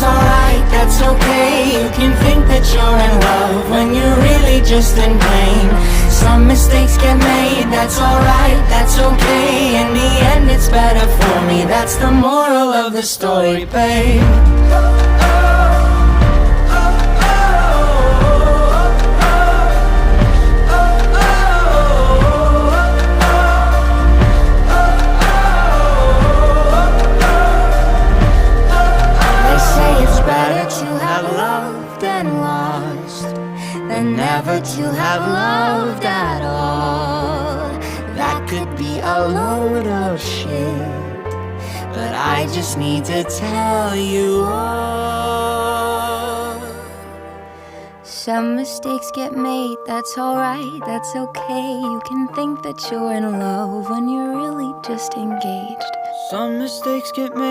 that's alright, that's okay. You can think that you're in love when you're really just in pain. Some mistakes get made, that's alright, that's okay. In the end it's better for me, that's the moral of the story, babe. And never to have loved at all. That could be a load of shit, but I just need to tell you all. Some mistakes get made, that's alright, that's okay. You can think that you're in love when you're really just engaged. Some mistakes get made.